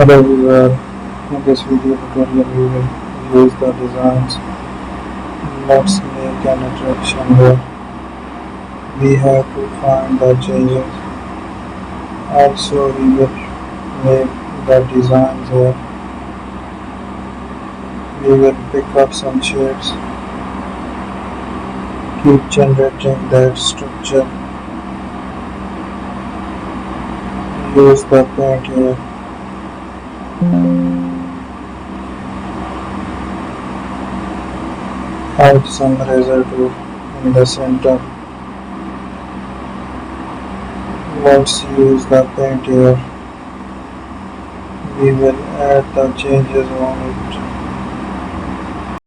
Hello everyone, in this video tutorial we will use the designs. Let's make an attraction here. We have to find the changes. Also we will make the designs here. We will pick up some shapes. Keep generating that structure. Use the paint here. Add some residue in the center. Let's use the paint here. We will add the changes on it.